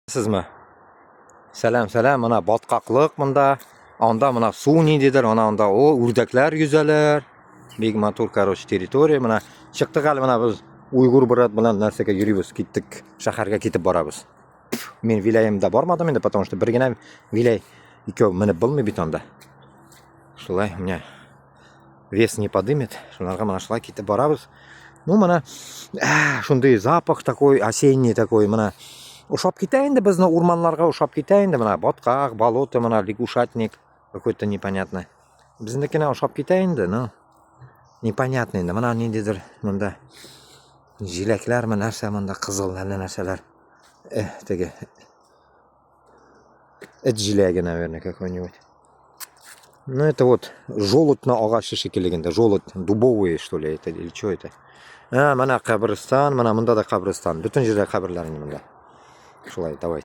Sizmi? Salam, mana botqoqliq bunda. Onda mana suv neydidir, onda o urdaklar yüzeler. Big motor короче territoriya. Mana chiqdik hali mana biz Uyg'ur brat bilan narsaga yuribmiz, ketdik. Shaharga ketib boramiz. Men vilayimda bormadim endi, потому что birgina vilay ikkov minib bilmay bitonda. Shulay, мне вес не подымет. Shularga mana shulay ketib boramiz. Ну mana shunday запах такой осенний такой, mana o'xshab ketayindi bizni o'rmonlarga o'xshab ketayindi, mana botqoq, болото, mana лягушатник какой-то непонятный. Biznikina o'xshab ketayindi, no. Непонятно endi. Mana nedidir bunda jilaklarmi narsa, bunda qizil narsalar. Tege. Это жиляги, наверное, какой-нибудь. Ну это вот желудь на ағашы шекелегенде, желудь дубовый, что ли, это или что это? Mana qabriston, mana bunda da qabriston. Butun yerda qabrlar munda. Shulay, давай.